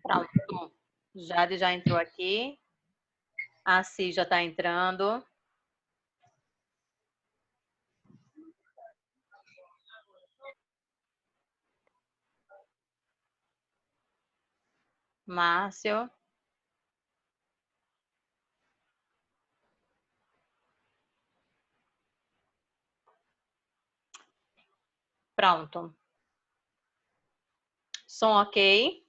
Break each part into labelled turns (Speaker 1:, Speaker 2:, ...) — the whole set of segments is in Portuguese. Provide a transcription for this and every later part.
Speaker 1: Pronto. Jade já entrou aqui. A Cis já está entrando. Márcio. Pronto. Som ok?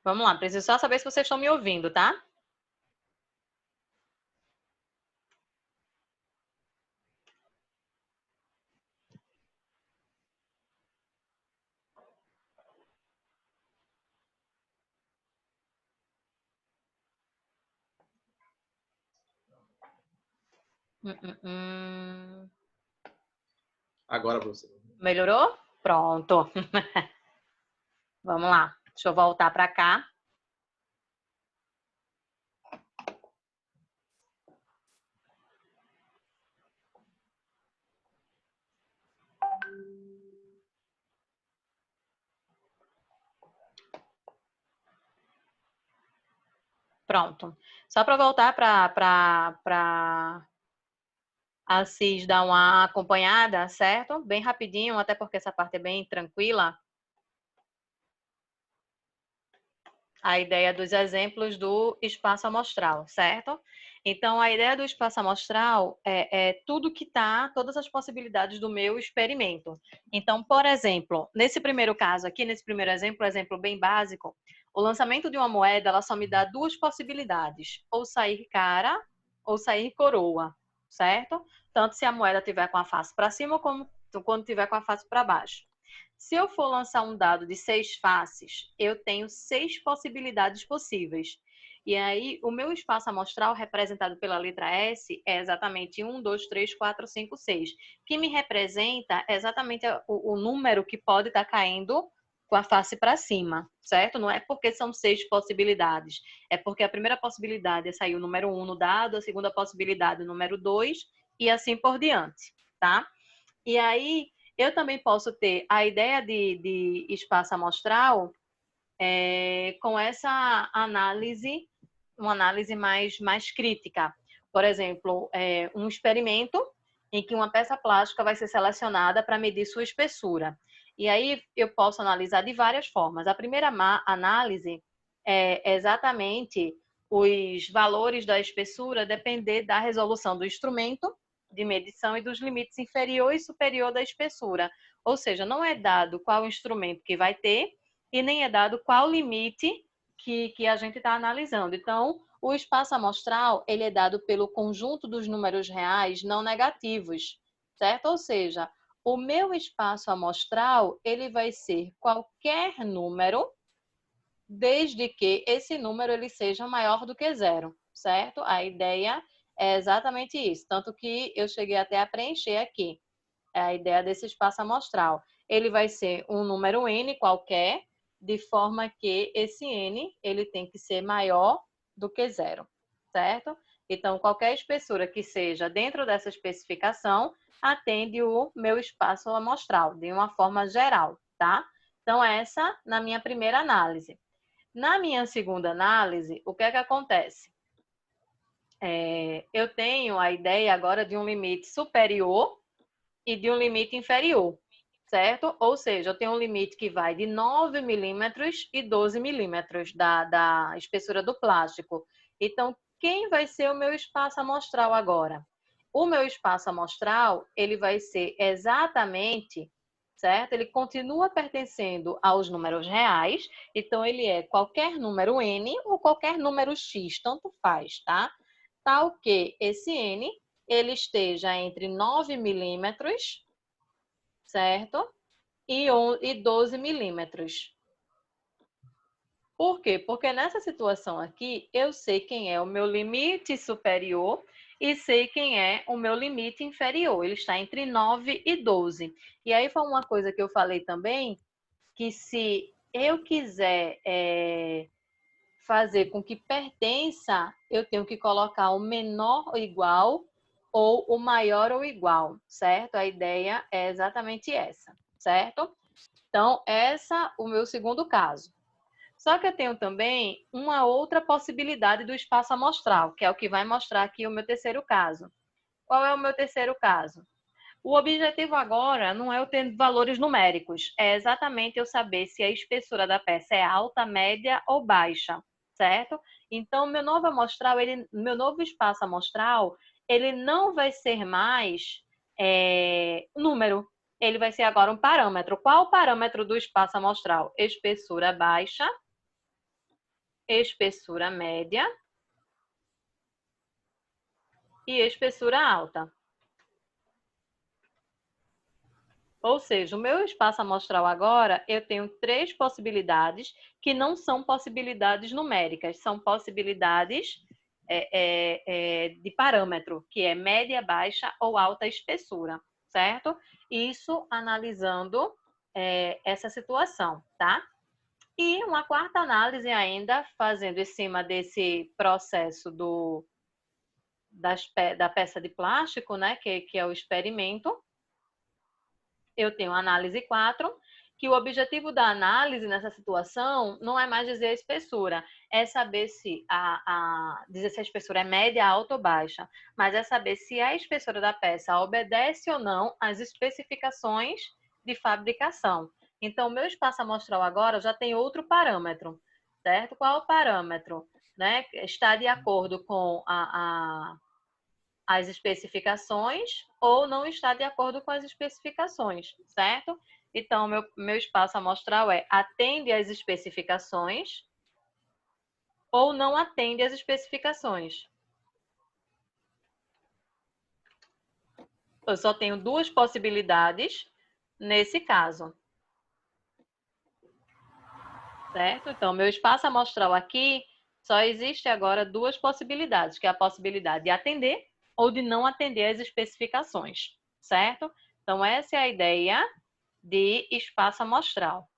Speaker 1: Vamos lá, preciso só saber se vocês estão me ouvindo, tá?
Speaker 2: Agora, professor.
Speaker 1: Melhorou? Pronto. Vamos lá. Deixa eu voltar para cá. Pronto. Só para voltar para a Cis dar uma acompanhada, certo? Bem rapidinho, até porque essa parte é bem tranquila. A ideia dos exemplos do espaço amostral, certo? Então, a ideia do espaço amostral é tudo que está, todas as possibilidades do meu experimento. Então, por exemplo, nesse primeiro caso aqui, nesse primeiro exemplo bem básico, o lançamento de uma moeda, ela só me dá duas possibilidades, ou sair cara ou sair coroa, certo? Tanto se a moeda tiver com a face para cima, como quando tiver com a face para baixo. Se eu for lançar um dado de 6 faces, eu tenho 6 possibilidades possíveis. E aí, o meu espaço amostral, representado pela letra S, é exatamente 1, 2, 3, 4, 5, 6, que me representa exatamente o número que pode estar caindo com a face para cima, certo? Não é porque são 6 possibilidades, é porque a primeira possibilidade é sair o número 1 no dado, a segunda possibilidade o número 2 e assim por diante, tá? E aí, eu também posso ter a ideia de espaço amostral com essa análise, uma análise mais crítica. Por exemplo, um experimento em que uma peça plástica vai ser selecionada para medir sua espessura. E aí eu posso analisar de várias formas. A primeira análise é exatamente os valores da espessura depender da resolução do instrumento de medição e dos limites inferior e superior da espessura. Ou seja, não é dado qual instrumento que vai ter e nem é dado qual limite que a gente está analisando. Então, o espaço amostral, ele é dado pelo conjunto dos números reais não negativos, certo? Ou seja, o meu espaço amostral, ele vai ser qualquer número, desde que esse número ele seja maior do que zero, certo? A ideia é exatamente isso, tanto que eu cheguei até a preencher aqui a ideia desse espaço amostral. Ele vai ser um número n qualquer, de forma que esse n ele tem que ser maior do que zero, certo? Então, qualquer espessura que seja dentro dessa especificação atende o meu espaço amostral, de uma forma geral, tá? Então, essa na minha primeira análise. Na minha segunda análise, o que é que acontece? Eu tenho a ideia agora de um limite superior e de um limite inferior, certo? Ou seja, eu tenho um limite que vai de 9 milímetros e 12 milímetros da espessura do plástico. Então, quem vai ser o meu espaço amostral agora? O meu espaço amostral, ele vai ser exatamente, certo? Ele continua pertencendo aos números reais, então ele é qualquer número n ou qualquer número x, tanto faz, tá? Tal que esse n ele esteja entre 9 milímetros, certo? E 12 milímetros. Por quê? Porque nessa situação aqui, eu sei quem é o meu limite superior e sei quem é o meu limite inferior. Ele está entre 9 e 12. E aí foi uma coisa que eu falei também, que se eu quiser fazer com que pertença, eu tenho que colocar o menor ou igual ou o maior ou igual, certo? A ideia é exatamente essa, certo? Então, essa é o meu segundo caso. Só que eu tenho também uma outra possibilidade do espaço amostral, que é o que vai mostrar aqui o meu terceiro caso. Qual é o meu terceiro caso? O objetivo agora não é eu ter valores numéricos, é exatamente eu saber se a espessura da peça é alta, média ou baixa, certo? Então, meu novo amostral, meu novo espaço amostral, ele não vai ser mais número, ele vai ser agora um parâmetro. Qual o parâmetro do espaço amostral? Espessura baixa, espessura média e espessura alta. Ou seja, o meu espaço amostral agora, eu tenho 3 possibilidades que não são possibilidades numéricas, são possibilidades de parâmetro, que é média, baixa ou alta espessura, certo? Isso analisando essa situação, tá? E uma quarta análise ainda, fazendo em cima desse processo da peça de plástico, né, que é o experimento. Eu tenho a análise 4, que o objetivo da análise nessa situação não é mais dizer a espessura, é saber se dizer se a espessura é média, alta ou baixa, mas é saber se a espessura da peça obedece ou não às especificações de fabricação. Então, o meu espaço amostral agora já tem outro parâmetro, certo? Qual é o parâmetro? Né? Está de acordo com as especificações ou não está de acordo com as especificações, certo? Então, meu espaço amostral atende às especificações ou não atende às especificações. Eu só tenho 2 possibilidades nesse caso. Certo? Então, meu espaço amostral aqui só existe agora 2 possibilidades, que é a possibilidade de atender ou de não atender às especificações, certo? Então, essa é a ideia de espaço amostral,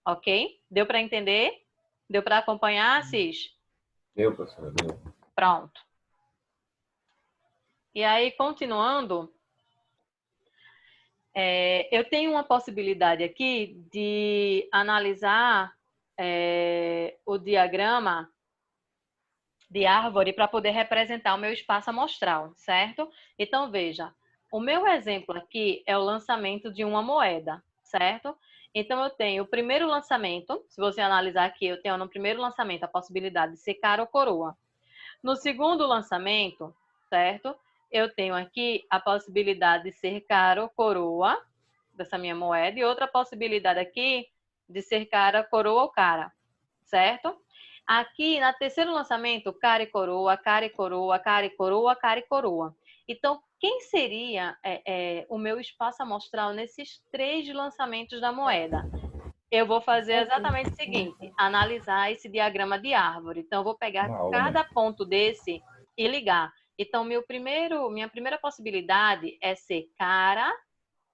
Speaker 1: ok? Deu para entender? Deu para acompanhar, Cis?
Speaker 2: Deu, professora, deu.
Speaker 1: Pronto. E aí, continuando, eu tenho uma possibilidade aqui de analisar o diagrama de árvore para poder representar o meu espaço amostral, certo? Então, veja, o meu exemplo aqui é o lançamento de uma moeda, certo? Então, eu tenho o primeiro lançamento, se você analisar aqui, eu tenho no primeiro lançamento a possibilidade de ser cara ou coroa. No segundo lançamento, certo? Eu tenho aqui a possibilidade de ser cara ou coroa, dessa minha moeda, e outra possibilidade aqui de ser cara, coroa ou cara, certo? Aqui, no terceiro lançamento, cara e coroa, cara e coroa, cara e coroa, cara e coroa. Então, quem seria o meu espaço amostral nesses 3 lançamentos da moeda? Eu vou fazer exatamente o seguinte, analisar esse diagrama de árvore. Então, eu vou pegar cada ponto desse e ligar. Então, minha primeira possibilidade é ser cara,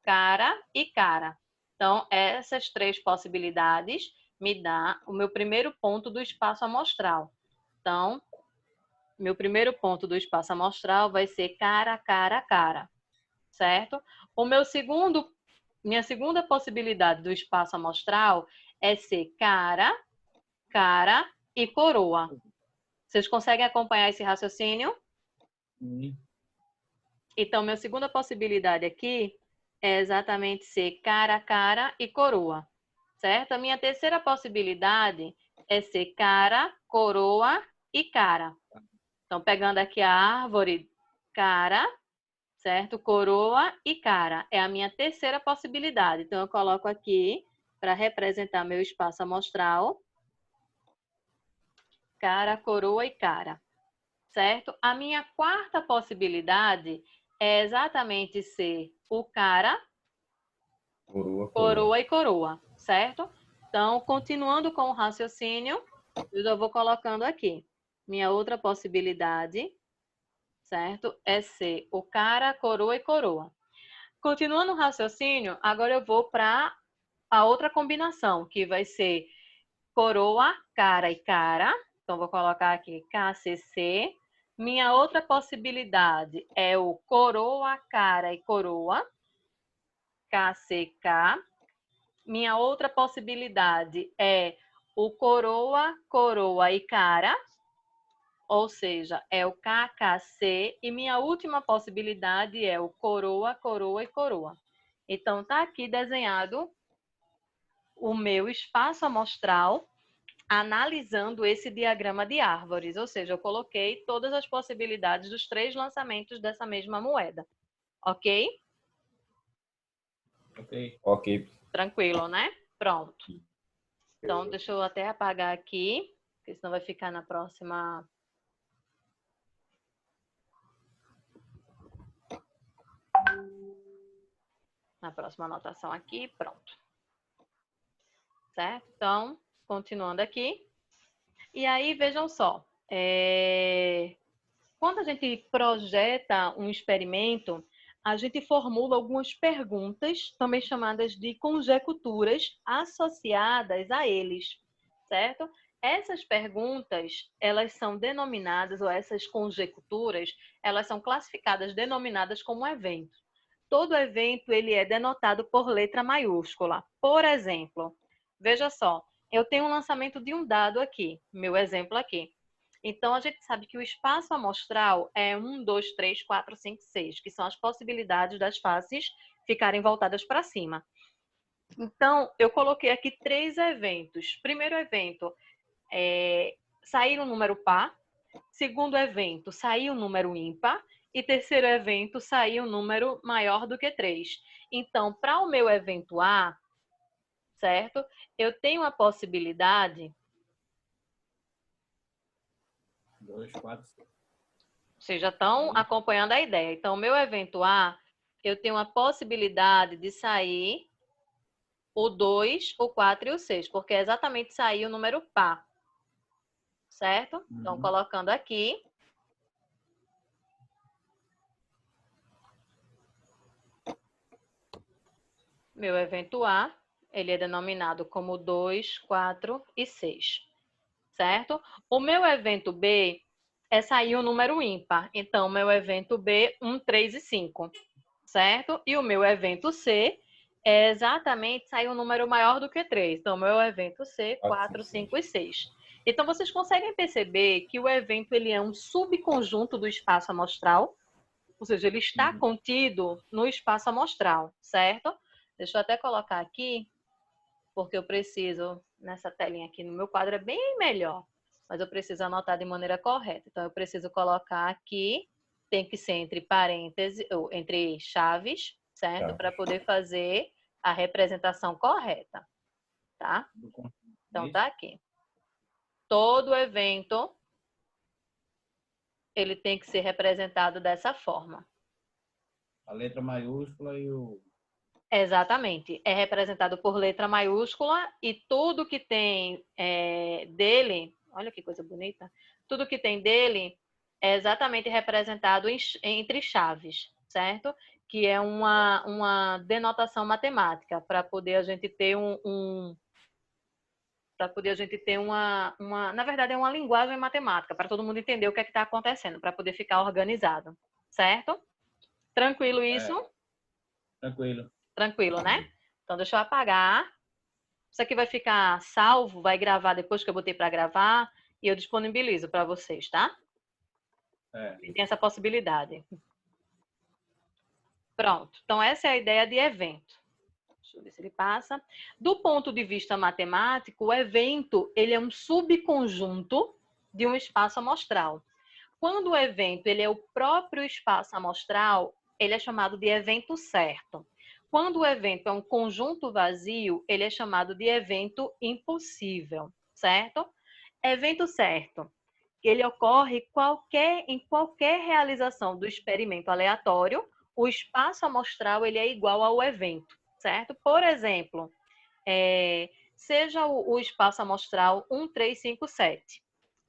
Speaker 1: cara e cara. Então, essas 3 possibilidades me dá o meu primeiro ponto do espaço amostral. Então, meu primeiro ponto do espaço amostral vai ser cara, cara, cara, certo? Minha segunda possibilidade do espaço amostral é ser cara, cara e coroa. Vocês conseguem acompanhar esse raciocínio?
Speaker 2: Sim.
Speaker 1: Então, minha segunda possibilidade aqui é exatamente ser cara, cara e coroa, certo? A minha terceira possibilidade é ser cara, coroa e cara. Então, pegando aqui a árvore, cara, certo? Coroa e cara. É a minha terceira possibilidade. Então, eu coloco aqui para representar meu espaço amostral. Cara, coroa e cara, certo? A minha quarta possibilidade é exatamente ser o cara, coroa e coroa, certo? Então, continuando com o raciocínio, eu já vou colocando aqui. Minha outra possibilidade, certo? É ser o cara, coroa e coroa. Continuando o raciocínio, agora eu vou para a outra combinação, que vai ser coroa, cara e cara. Então, vou colocar aqui KCC. Minha outra possibilidade é o coroa, cara e coroa, KCK. Minha outra possibilidade é o coroa, coroa e cara, ou seja, é o KKC. E minha última possibilidade é o coroa, coroa e coroa. Então, está aqui desenhado o meu espaço amostral analisando esse diagrama de árvores, ou seja, eu coloquei todas as possibilidades dos 3 lançamentos dessa mesma moeda, ok?
Speaker 2: Ok. Ok.
Speaker 1: Tranquilo, né? Pronto. Então, deixa eu até apagar aqui, porque senão vai ficar na próxima... Na próxima anotação aqui, pronto. Certo? Então, continuando aqui. E aí, vejam só, quando a gente projeta um experimento, a gente formula algumas perguntas, também chamadas de conjecturas, associadas a eles, certo? Essas perguntas, elas são denominadas, ou essas conjecturas, elas são classificadas, denominadas como eventos. Todo evento, ele é denotado por letra maiúscula. Por exemplo, veja só, eu tenho um lançamento de um dado aqui, meu exemplo aqui. Então, a gente sabe que o espaço amostral é 1, 2, 3, 4, 5, 6, que são as possibilidades das faces ficarem voltadas para cima. Então, eu coloquei aqui 3 eventos. Primeiro evento, sair um número par. Segundo evento, sair um número ímpar. E terceiro evento, sair um número maior do que 3. Então, para o meu evento A, certo? Eu tenho a possibilidade...
Speaker 2: 2, 4, 5.
Speaker 1: Vocês já estão acompanhando a ideia. Então, o meu evento A, eu tenho a possibilidade de sair o 2, o 4 e o 6, porque é exatamente sair o número par. Certo? Então, colocando aqui. Meu evento A, ele é denominado como 2, 4 e 6. Certo? O meu evento B é sair o número ímpar. Então, meu evento B, 1, 3 e 5. Certo? E o meu evento C é exatamente sair um número maior do que 3. Então, meu evento C, 4, 5 e 6. Então, vocês conseguem perceber que o evento ele é um subconjunto do espaço amostral, ou seja, ele está contido no espaço amostral, certo? Deixa eu até colocar aqui, porque eu preciso, nessa telinha aqui no meu quadro é bem melhor, mas eu preciso anotar de maneira correta. Então, eu preciso colocar aqui, tem que ser entre parênteses, ou entre chaves, certo?
Speaker 2: Tá.
Speaker 1: Para poder fazer a representação correta, tá? Então, tá aqui. Todo evento, ele tem que ser representado dessa forma.
Speaker 2: A letra maiúscula e o...
Speaker 1: Exatamente. É representado por letra maiúscula e tudo que tem dele, olha que coisa bonita, tudo que tem dele é exatamente representado entre chaves, certo? Que é uma denotação matemática para poder a gente ter para poder a gente ter na verdade é uma linguagem matemática para todo mundo entender o que é que está acontecendo, para poder ficar organizado, certo? Tranquilo isso?
Speaker 2: Tranquilo.
Speaker 1: Tranquilo, né? Então, deixa eu apagar. Isso aqui vai ficar salvo, vai gravar depois que eu botei para gravar e eu disponibilizo para vocês, tá? Tem essa possibilidade. Pronto. Então, essa é a ideia de evento. Deixa eu ver se ele passa. Do ponto de vista matemático, o evento ele é um subconjunto de um espaço amostral. Quando o evento ele é o próprio espaço amostral, ele é chamado de evento certo. Quando o evento é um conjunto vazio, ele é chamado de evento impossível, certo? Evento certo, ele ocorre em qualquer realização do experimento aleatório, o espaço amostral ele é igual ao evento, certo? Por exemplo, seja o espaço amostral 1, 3, 5, 7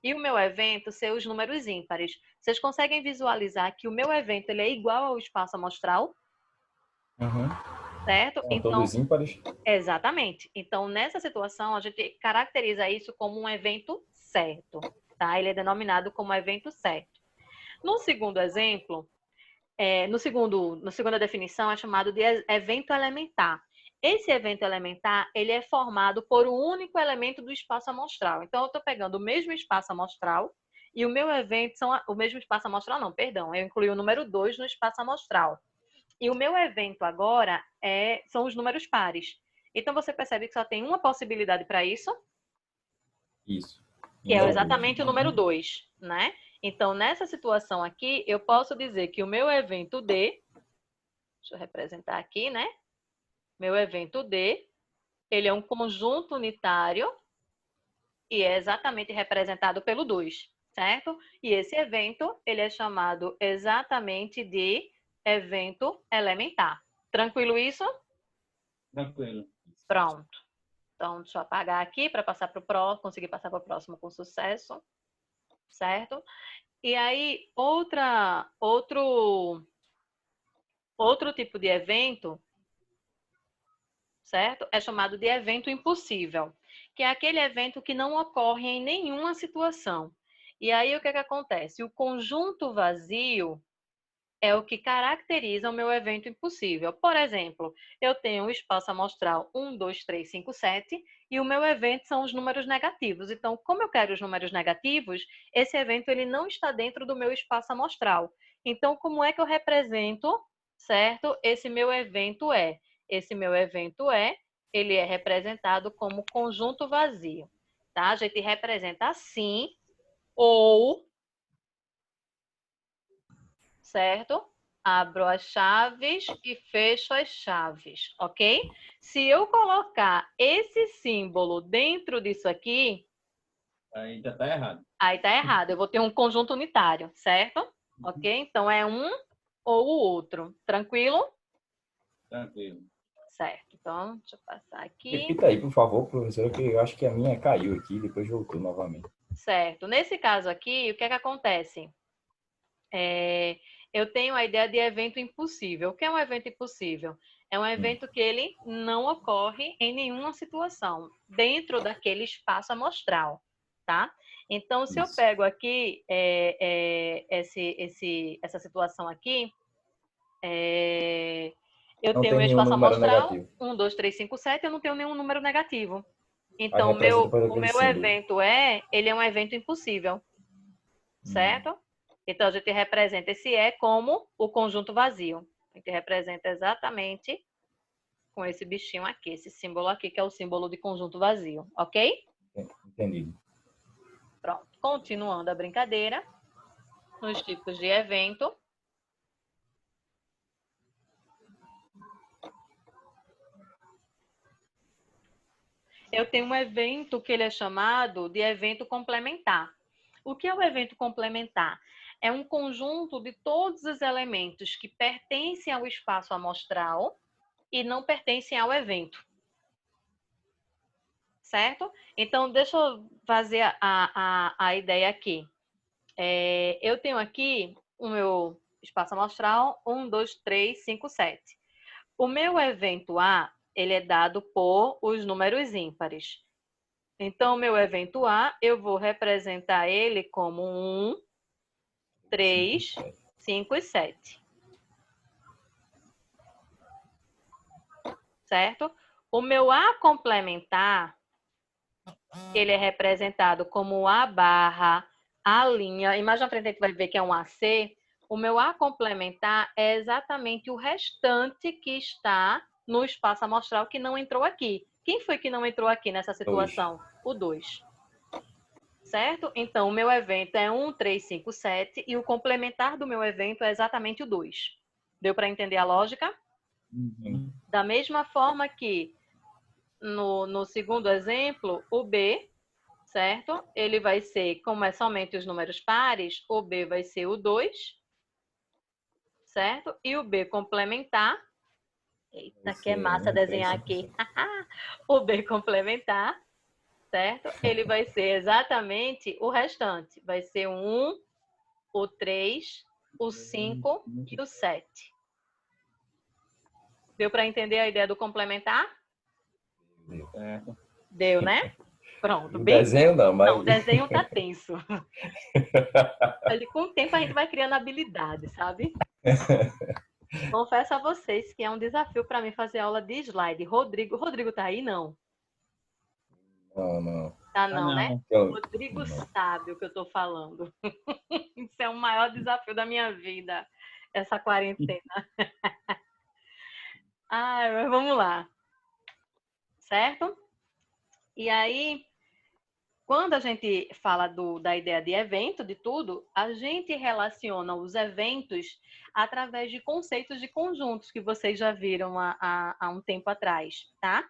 Speaker 1: e o meu evento ser os números ímpares. Vocês conseguem visualizar que o meu evento ele é igual ao espaço amostral? certo?
Speaker 3: São
Speaker 1: Então,
Speaker 3: todos ímpares?
Speaker 1: exatamente. Então, nessa situação, a gente caracteriza isso como um evento certo, tá? Ele é denominado como evento certo. No segundo exemplo, na segunda definição, é chamado de evento elementar. Esse evento elementar, ele é formado por um único elemento do espaço amostral. Então, eu estou pegando o mesmo espaço amostral e o meu evento o mesmo espaço amostral, não, perdão, eu incluí o número 2 no espaço amostral. E o meu evento agora são os números pares. Então, você percebe que só tem uma possibilidade para isso,
Speaker 3: Isso.
Speaker 1: que é
Speaker 3: Número
Speaker 1: exatamente o número
Speaker 3: 2.
Speaker 1: 2, né? Então, nessa situação aqui, eu posso dizer que o meu evento D, deixa eu representar aqui, né? Meu evento D, ele é um conjunto unitário e é exatamente representado pelo 2, certo? E esse evento, ele é chamado exatamente de evento elementar. Tranquilo isso?
Speaker 2: Tranquilo.
Speaker 1: Pronto. Então, deixa eu apagar aqui para passar para o próximo, conseguir passar para o próximo com sucesso, certo? E aí, outro tipo de evento, certo? É chamado de evento impossível, que é aquele evento que não ocorre em nenhuma situação. E aí, o que acontece? O conjunto vazio é o que caracteriza o meu evento impossível. Por exemplo, eu tenho um espaço amostral 1, 2, 3, 5, 7 e o meu evento são os números negativos. Então, como eu quero os números negativos, esse evento ele não está dentro do meu espaço amostral. Então, como é que eu represento, certo? Esse meu evento ele é representado como conjunto vazio, tá? A gente representa assim ou, certo? Abro as chaves e fecho as chaves, ok? Se eu colocar esse símbolo dentro disso aqui,
Speaker 2: Aí já tá errado.
Speaker 1: aí tá errado. Eu vou ter um conjunto unitário, certo? Ok? Então é um ou o outro. Tranquilo?
Speaker 2: Tranquilo.
Speaker 1: Certo. Então, deixa eu passar aqui.
Speaker 3: Repita aí, por favor, professora, que eu acho que a minha caiu aqui, depois voltou novamente.
Speaker 1: Certo. Nesse caso aqui, o que é que acontece? Eu tenho a ideia de evento impossível. O que é um evento impossível? É um evento que ele não ocorre em nenhuma situação dentro daquele espaço amostral, tá? Então, se eu
Speaker 3: Isso.
Speaker 1: pego aqui essa situação aqui, eu
Speaker 3: Não
Speaker 1: tenho
Speaker 3: tem
Speaker 1: um
Speaker 3: nenhum
Speaker 1: espaço
Speaker 3: número
Speaker 1: amostral,
Speaker 3: negativo.
Speaker 1: 1, 2, 3, 5, 7, eu não tenho nenhum número negativo.
Speaker 3: Aí
Speaker 1: Então,
Speaker 3: representa por
Speaker 1: o
Speaker 3: aquele
Speaker 1: meu
Speaker 3: símbolo.
Speaker 1: evento ele é um evento impossível, certo? Então, a gente representa esse como o conjunto vazio. A gente representa exatamente com esse bichinho aqui, esse símbolo aqui, que é o símbolo de conjunto vazio, ok?
Speaker 3: Entendido.
Speaker 1: Pronto. Continuando a brincadeira, nos tipos de evento. Eu tenho um evento que ele é chamado de evento complementar. O que é o evento complementar? É um conjunto de todos os elementos que pertencem ao espaço amostral e não pertencem ao evento. Certo? Então, deixa eu fazer a ideia aqui. Eu tenho aqui o meu espaço amostral 1, 2, 3, 5, 7. O meu evento A, ele é dado por os números ímpares. Então, o meu evento A, eu vou representar ele como 1, 3, 5 e 7. Certo? O meu A complementar, ele é representado como A barra, A linha. Imagina a frente, a gente vai ver que é um AC. O meu A complementar é exatamente o restante que está no espaço amostral que não entrou aqui. Quem foi que não entrou aqui nessa situação? O 2. Certo? Então, o meu evento é 1, 3, 5, 7 e o complementar do meu evento é exatamente o 2. Deu para entender a lógica? Da mesma forma que no segundo exemplo, o B, certo? Ele vai ser, como é somente os números pares, o B vai ser o 2, certo? E o B complementar, eita, que é massa desenhar aqui. O B complementar, certo? Ele vai ser exatamente o restante. Vai ser o 1, o 3, o 5 e o 7. Deu para entender a ideia do complementar?
Speaker 2: Certo.
Speaker 1: Deu, né? Pronto,
Speaker 3: O
Speaker 1: bem.
Speaker 3: desenho não,
Speaker 1: Não, o
Speaker 3: mas
Speaker 1: desenho tá tenso. Com o tempo a gente vai criando habilidade, sabe? Confesso a vocês que é um desafio para mim fazer aula de slide. Rodrigo tá aí? Não.
Speaker 3: não, não.
Speaker 1: Tá
Speaker 2: Ah,
Speaker 1: não, né?
Speaker 2: não.
Speaker 1: Rodrigo
Speaker 3: Não.
Speaker 1: sabe o que eu tô falando. Isso é o maior desafio da minha vida, essa quarentena. Ai, mas vamos lá. Certo? E aí, quando a gente fala da ideia de evento, de tudo, a gente relaciona os eventos através de conceitos de conjuntos que vocês já viram há um tempo atrás, tá?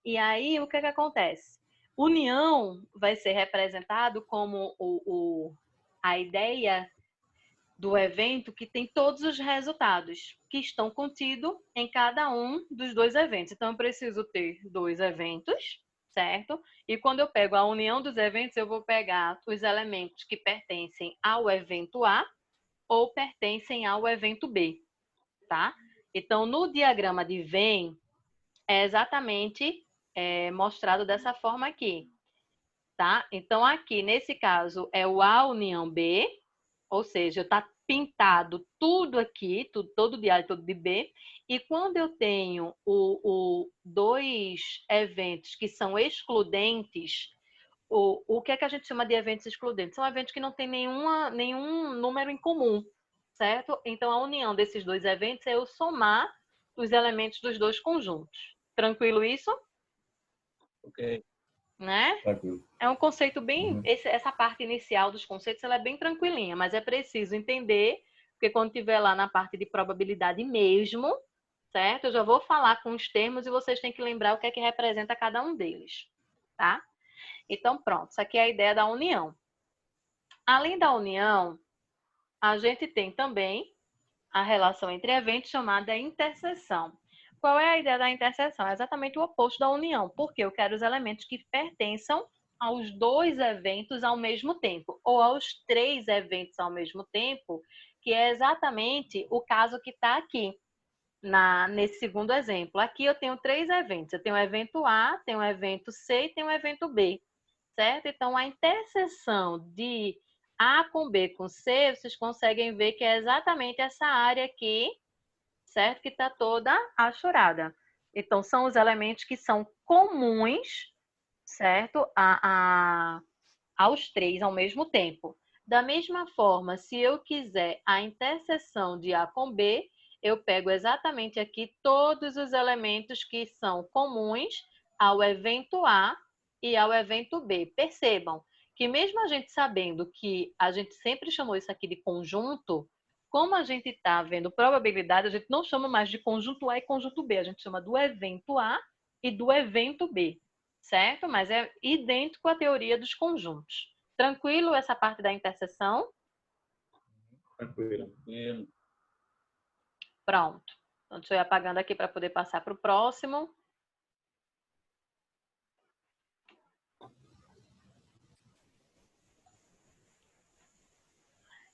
Speaker 1: E aí, o que acontece? União vai ser representado como a ideia do evento que tem todos os resultados que estão contidos em cada um dos dois eventos. Então, eu preciso ter dois eventos, certo? E quando eu pego a união dos eventos, eu vou pegar os elementos que pertencem ao evento A ou pertencem ao evento B, tá? Então, no diagrama de Venn, é exatamente mostrado dessa forma aqui, tá? Então, aqui, nesse caso, é o A união B, ou seja, está pintado tudo aqui, todo de A e todo de B. E quando eu tenho dois eventos que são excludentes, o que é que a gente chama de eventos excludentes? São eventos que não têm nenhum número em comum, certo? Então, a união desses dois eventos é eu somar os elementos dos dois conjuntos. Tranquilo isso?
Speaker 2: Ok.
Speaker 1: Né?
Speaker 3: Tranquilo.
Speaker 1: É um conceito bem.
Speaker 3: Uhum.
Speaker 1: Essa parte inicial dos conceitos ela é bem tranquilinha, mas é preciso entender, porque quando tiver lá na parte de probabilidade mesmo, certo? Eu já vou falar com os termos e vocês têm que lembrar o que é que representa cada um deles, tá? Então, pronto, isso aqui é a ideia da união. Além da união, a gente tem também a relação entre eventos chamada interseção. Qual é a ideia da interseção? É exatamente o oposto da união, porque eu quero os elementos que pertençam aos dois eventos ao mesmo tempo, ou aos três eventos ao mesmo tempo, que é exatamente o caso que está aqui, nesse segundo exemplo. Aqui eu tenho três eventos. Eu tenho o evento A, tenho o evento C e tenho o evento B, certo? Então, a interseção de A com B com C, vocês conseguem ver que é exatamente essa área aqui, certo? Que está toda achurada. Então, são os elementos que são comuns, certo? Aos três ao mesmo tempo. Da mesma forma, se eu quiser a interseção de A com B, eu pego exatamente aqui todos os elementos que são comuns ao evento A e ao evento B. Percebam que mesmo a gente sabendo que a gente sempre chamou isso aqui de conjunto, como a gente está vendo probabilidade, a gente não chama mais de conjunto A e conjunto B, a gente chama do evento A e do evento B, certo? Mas é idêntico à teoria dos conjuntos. Tranquilo essa parte da interseção?
Speaker 3: Tranquilo.
Speaker 2: Tranquilo.
Speaker 1: Pronto. Então, deixa eu ir apagando aqui para poder passar para o próximo.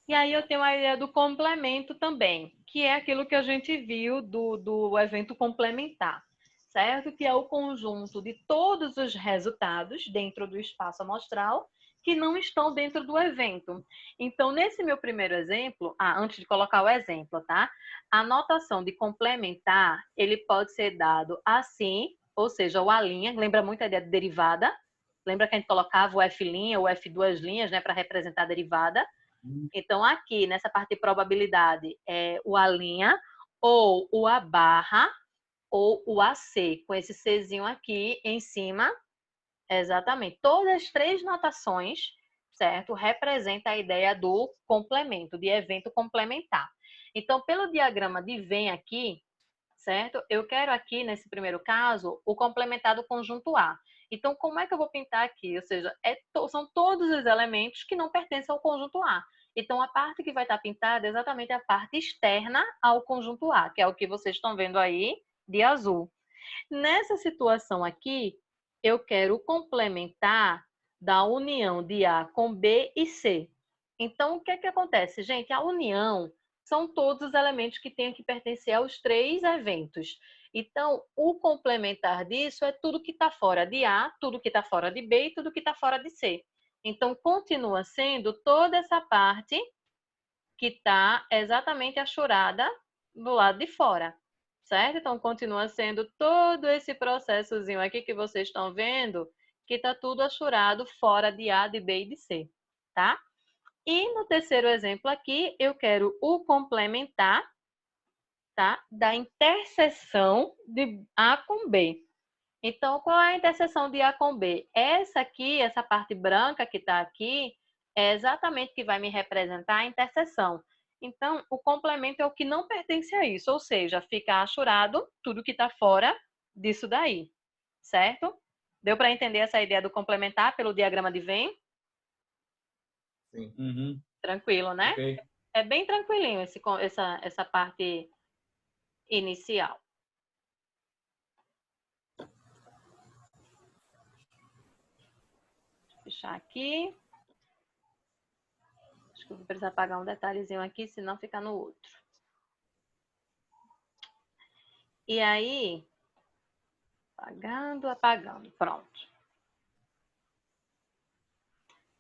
Speaker 1: E aí eu tenho a ideia do complemento também, que é aquilo que a gente viu do evento complementar, certo? Que é o conjunto de todos os resultados dentro do espaço amostral que não estão dentro do evento. Então, nesse meu primeiro exemplo, antes de colocar o exemplo, tá? A notação de complementar, ele pode ser dado assim, ou seja, o A', lembra muito a ideia de derivada? Lembra que a gente colocava o F' ou F duas linhas, né, para representar a derivada? Então, aqui, nessa parte de probabilidade, é o A', ou o A barra, ou o AC, com esse Czinho aqui em cima. Exatamente. Todas as três notações, certo? Representam a ideia do complemento, de evento complementar. Então, pelo diagrama de Venn aqui, certo? Eu quero aqui, nesse primeiro caso, o complementar do conjunto A. Então, como é que eu vou pintar aqui? Ou seja, são todos os elementos que não pertencem ao conjunto A. Então, a parte que vai estar pintada é exatamente a parte externa ao conjunto A, que é o que vocês estão vendo aí de azul. Nessa situação aqui, eu quero o complementar da união de A com B e C. Então, o que é que acontece, gente? A união são todos os elementos que têm que pertencer aos três eventos. Então, o complementar disso é tudo que está fora de A, tudo que está fora de B e tudo que está fora de C. Então, continua sendo toda essa parte que está exatamente achurada do lado de fora, certo? Então, continua sendo todo esse processozinho aqui que vocês estão vendo, que está tudo achurado fora de A, de B e de C, tá? E no terceiro exemplo aqui, eu quero o complementar, tá? Da interseção de A com B. Então, qual é a interseção de A com B? Essa aqui, essa parte branca que está aqui, é exatamente que vai me representar a interseção. Então, o complemento é o que não pertence a isso, ou seja, fica achurado tudo que está fora disso daí, certo? Deu para entender essa ideia do complementar pelo diagrama de Venn?
Speaker 2: Sim. Uhum.
Speaker 1: Tranquilo, né?
Speaker 2: Ok.
Speaker 1: É bem tranquilinho essa parte inicial. Deixa eu fechar aqui. Acho que eu vou precisar apagar um detalhezinho aqui, senão fica no outro. E aí, apagando, pronto.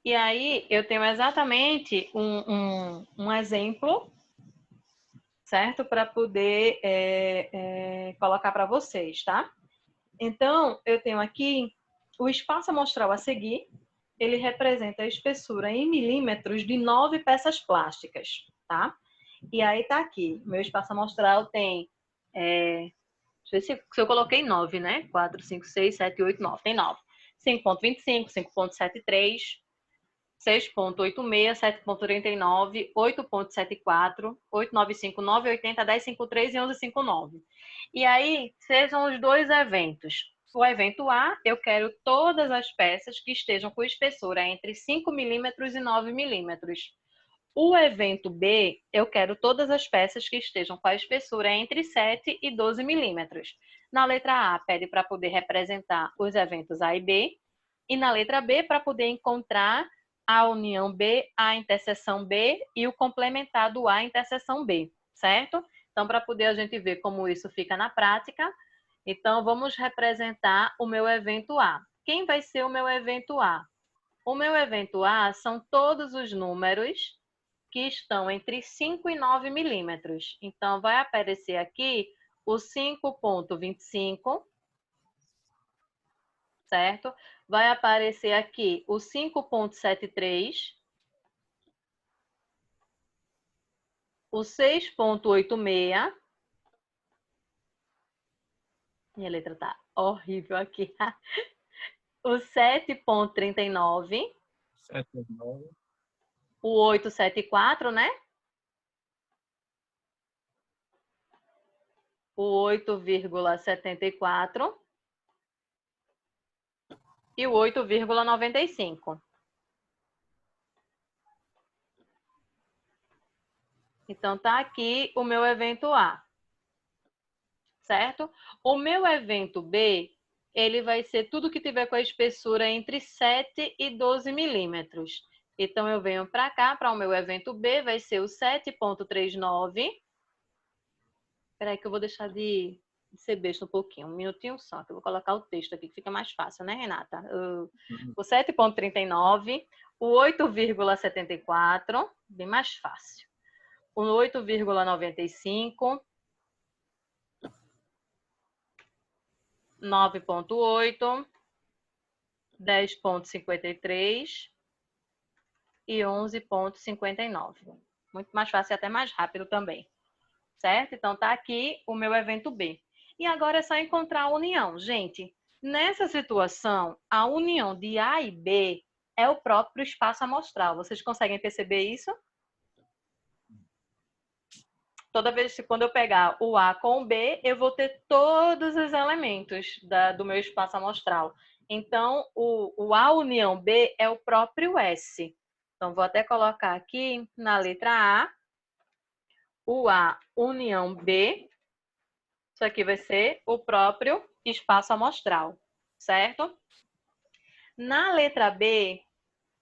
Speaker 1: E aí, eu tenho exatamente um exemplo, certo? Para poder colocar para vocês, tá? Então, eu tenho aqui o espaço amostral a seguir. Ele representa a espessura em milímetros de 9 peças plásticas, tá? E aí tá aqui, meu espaço amostral tem, deixa eu ver se eu coloquei 9, né? 4, 5, 6, 7, 8, 9, tem 9. 5.25, 5.73, 6.86, 7.39, 8.74, 8.95, 9.80, 10.53 e 11.59. E aí, sejam os dois eventos. O evento A, eu quero todas as peças que estejam com espessura entre 5 milímetros e 9 milímetros. O evento B, eu quero todas as peças que estejam com a espessura entre 7 e 12 milímetros. Na letra A, pede para poder representar os eventos A e B. E na letra B, para poder encontrar a união B, a interseção B e o complementar do A, interseção B, certo? Então, para poder a gente ver como isso fica na prática, então vamos representar o meu evento A. Quem vai ser o meu evento A? O meu evento A são todos os números que estão entre 5 e 9 milímetros. Então, vai aparecer aqui o 5.25, certo? Vai aparecer aqui o 5.73, o 6.86. Minha letra tá horrível aqui. O 7.39,
Speaker 2: 7.9.
Speaker 1: o 8.74, né? O 8,74 e o 8,95. Então, tá aqui o meu evento A, certo? O meu evento B, ele vai ser tudo que tiver com a espessura entre 7 e 12 milímetros. Então, eu venho para cá, para o meu evento B, vai ser o 7.39. Espera aí que eu vou deixar de ser besta um pouquinho, um minutinho só, que eu vou colocar o texto aqui, que fica mais fácil, né, Renata? O 7.39, o 8,74, bem mais fácil. O 8,95, 9.8, 10.53 e 11.59. Muito mais fácil e até mais rápido também, certo? Então, tá aqui o meu evento B. E agora é só encontrar a união. Gente, nessa situação, a união de A e B é o próprio espaço amostral. Vocês conseguem perceber isso? Toda vez que quando eu pegar o A com o B, eu vou ter todos os elementos do meu espaço amostral. Então, o A união B é o próprio S. Então, vou até colocar aqui na letra A, o A união B. Isso aqui vai ser o próprio espaço amostral, certo? Na letra B,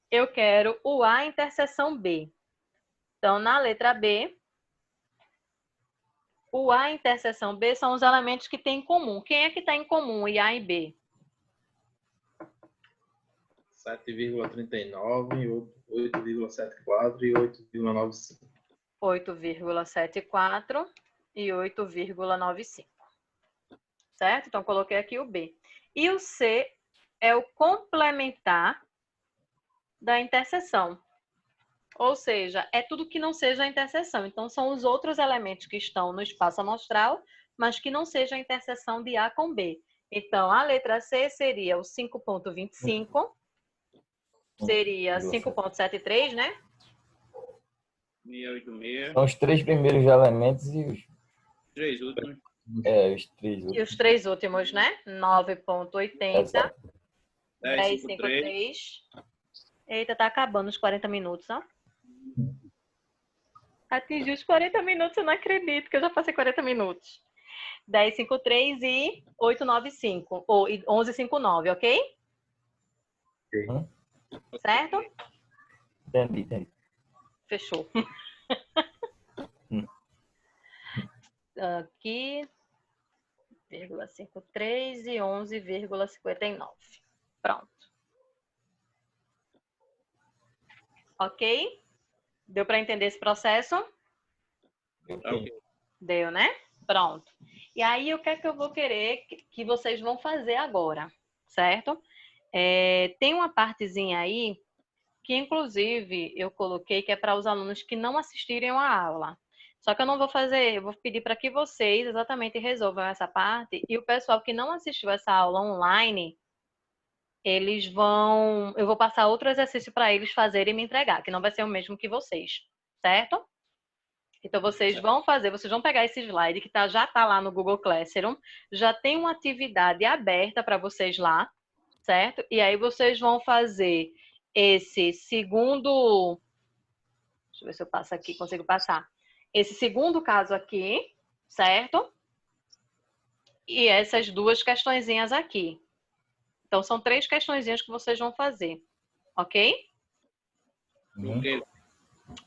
Speaker 1: eu quero o A interseção B. Então, na letra B, O A interseção B são os elementos que têm em comum. Quem é que está em comum em A e B?
Speaker 2: 7,39, 8,74 e 8,95.
Speaker 1: 8,74 e 8,95. Certo? Então, coloquei aqui o B. E o C é o complementar da interseção. Ou seja, é tudo que não seja a interseção. Então, são os outros elementos que estão no espaço amostral, mas que não seja a interseção de A com B. Então, a letra C seria o 5,25, seria 5,73, né?
Speaker 2: 686.
Speaker 3: São os 3 primeiros elementos e os
Speaker 2: 3 últimos.
Speaker 3: os 3
Speaker 1: E
Speaker 3: outros.
Speaker 1: os 3 últimos, né? 9,80,
Speaker 3: Exato.
Speaker 1: 10,53. Eita, tá acabando os 40 minutos, ó. Atingi os 40 minutos, eu não acredito que eu já passei 40 minutos. 10,53 e 8,95, ou 11,59, ok?
Speaker 3: Uhum.
Speaker 1: Certo?
Speaker 3: Entendi.
Speaker 1: Fechou. Aqui, 0,53 e 11,59. Pronto. Ok? Deu para entender esse processo?
Speaker 3: Ok.
Speaker 1: Deu, né? Pronto. E aí, o que é que eu vou querer que vocês vão fazer agora, certo? Tem uma partezinha aí que, inclusive, eu coloquei que é para os alunos que não assistirem à aula. Só que eu não vou fazer, eu vou pedir para que vocês exatamente resolvam essa parte e o pessoal que não assistiu essa aula online, eu vou passar outro exercício para eles fazerem e me entregar, que não vai ser o mesmo que vocês, certo? Então, vocês vão pegar esse slide que já está lá no Google Classroom, já tem uma atividade aberta para vocês lá, certo? E aí vocês vão fazer esse segundo... Deixa eu ver se eu passo aqui, consigo passar. Esse segundo caso aqui, certo? E essas duas questõezinhas aqui. Então, são 3 questõezinhas que vocês vão fazer, ok?
Speaker 3: Uhum.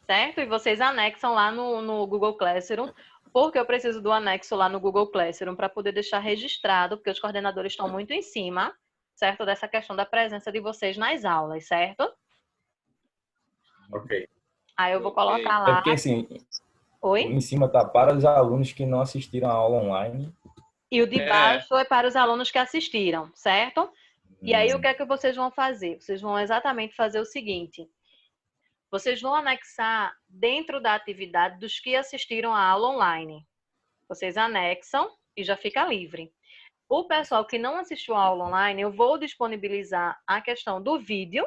Speaker 1: Certo? E vocês anexam lá no Google Classroom, porque eu preciso do anexo lá no Google Classroom para poder deixar registrado, porque os coordenadores estão muito em cima, certo? Dessa questão da presença de vocês nas aulas, certo?
Speaker 2: Ok.
Speaker 1: Aí eu vou colocar
Speaker 3: É
Speaker 1: lá...
Speaker 3: porque, assim,
Speaker 1: Oi?
Speaker 3: em cima tá para os alunos que não assistiram a aula online.
Speaker 1: E o de baixo é para os alunos que assistiram, certo? E aí, o que é que vocês vão fazer? Vocês vão exatamente fazer o seguinte. Vocês vão anexar dentro da atividade dos que assistiram a aula online. Vocês anexam e já fica livre. O pessoal que não assistiu a aula online, eu vou disponibilizar a questão do vídeo,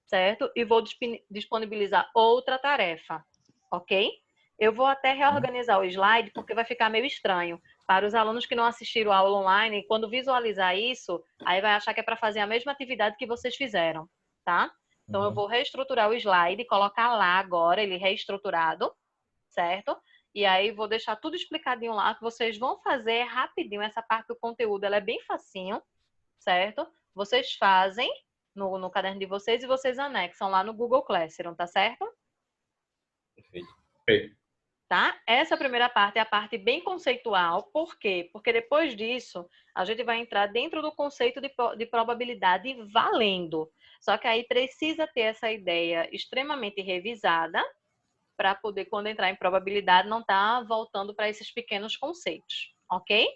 Speaker 1: certo? E vou disponibilizar outra tarefa, ok? Eu vou até reorganizar o slide, porque vai ficar meio estranho. Para os alunos que não assistiram a aula online, quando visualizar isso, aí vai achar que é para fazer a mesma atividade que vocês fizeram, tá? Então, eu vou reestruturar o slide, colocar lá agora, ele reestruturado, certo? E aí, vou deixar tudo explicadinho lá, que vocês vão fazer rapidinho. Essa parte do conteúdo, ela é bem facinho, certo? Vocês fazem no caderno de vocês e vocês anexam lá no Google Classroom, tá certo?
Speaker 3: Perfeito.
Speaker 1: Tá? Essa primeira parte é a parte bem conceitual. Por quê? Porque depois disso, a gente vai entrar dentro do conceito de probabilidade valendo. Só que aí precisa ter essa ideia extremamente revisada para poder, quando entrar em probabilidade, não estar voltando para esses pequenos conceitos. Ok?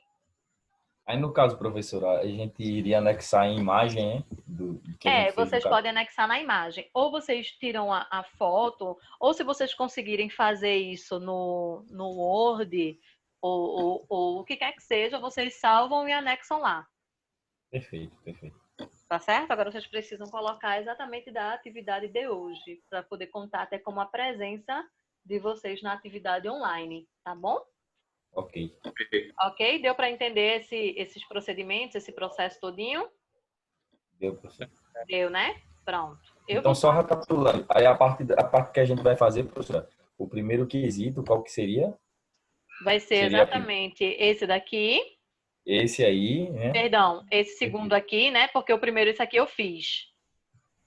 Speaker 3: Aí, no caso, professora, a gente iria anexar a imagem, né, do que a gente fez
Speaker 1: Vocês
Speaker 3: no caso.
Speaker 1: podem anexar na imagem. Ou vocês tiram a foto, ou se vocês conseguirem fazer isso no Word, ou o que quer que seja, vocês salvam e anexam lá.
Speaker 3: Perfeito, perfeito.
Speaker 1: Tá certo? Agora vocês precisam colocar exatamente da atividade de hoje, para poder contar até como a presença de vocês na atividade online, tá bom?
Speaker 3: Ok.
Speaker 1: Ok? Deu para entender esses procedimentos, esse processo todinho?
Speaker 3: Deu, professor.
Speaker 1: Deu, né? Pronto.
Speaker 3: Então, só recapitulando. Aí, a parte que a gente vai fazer, professora, o primeiro quesito, qual que seria?
Speaker 1: Vai ser
Speaker 3: Seria
Speaker 1: exatamente esse daqui.
Speaker 3: esse aí, né?
Speaker 1: Perdão, esse segundo aqui, né? Porque o primeiro, esse aqui eu fiz.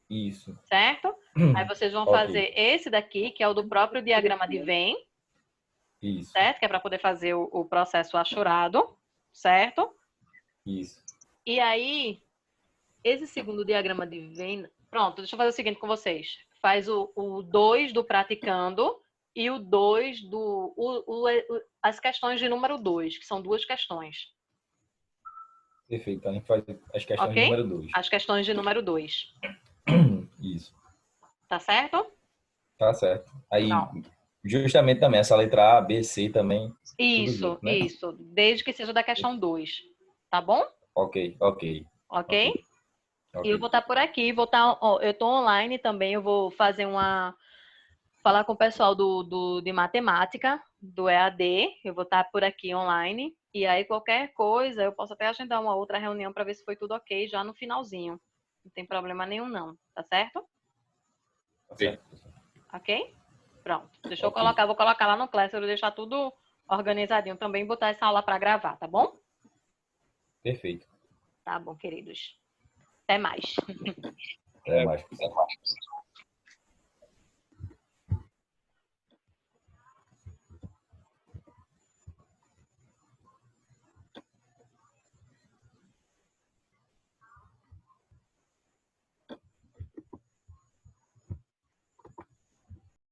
Speaker 3: Isso.
Speaker 1: Certo? Aí vocês vão
Speaker 3: Ok.
Speaker 1: fazer esse daqui, que é o do próprio diagrama de Venn.
Speaker 3: Isso,
Speaker 1: certo? Que é para poder fazer o processo achurado, certo?
Speaker 3: isso.
Speaker 1: E aí, esse segundo diagrama de Venn... Pronto, deixa eu fazer o seguinte com vocês. Faz o 2 do praticando e o 2 do... as questões de número 2, que são duas questões.
Speaker 3: Perfeito. A gente faz as questões
Speaker 1: Ok?
Speaker 3: número 2.
Speaker 1: As questões de número 2.
Speaker 3: Isso.
Speaker 1: Tá certo?
Speaker 3: Tá certo. Aí,
Speaker 1: Não.
Speaker 3: justamente também, essa letra A, B, C também, tudo
Speaker 1: Isso,
Speaker 3: junto, né?
Speaker 1: isso. Desde que seja da questão 2. Tá bom?
Speaker 3: Ok, ok,
Speaker 1: Ok?
Speaker 3: ok,
Speaker 1: E eu
Speaker 3: ok.
Speaker 1: vou estar por aqui, eu estou online também, eu vou fazer falar com o pessoal de matemática, do EAD, eu vou estar por aqui online, e aí qualquer coisa, eu posso até agendar uma outra reunião para ver se foi tudo ok, já no finalzinho. Não tem problema nenhum não, tá certo?
Speaker 3: Tá certo.
Speaker 1: Ok? Pronto. Deixa eu
Speaker 3: Ok,
Speaker 1: colocar, vou colocar lá no Classroom, deixar tudo organizadinho também, botar essa aula para gravar, tá bom?
Speaker 3: perfeito.
Speaker 1: Tá bom, queridos. Até mais.
Speaker 3: Até mais.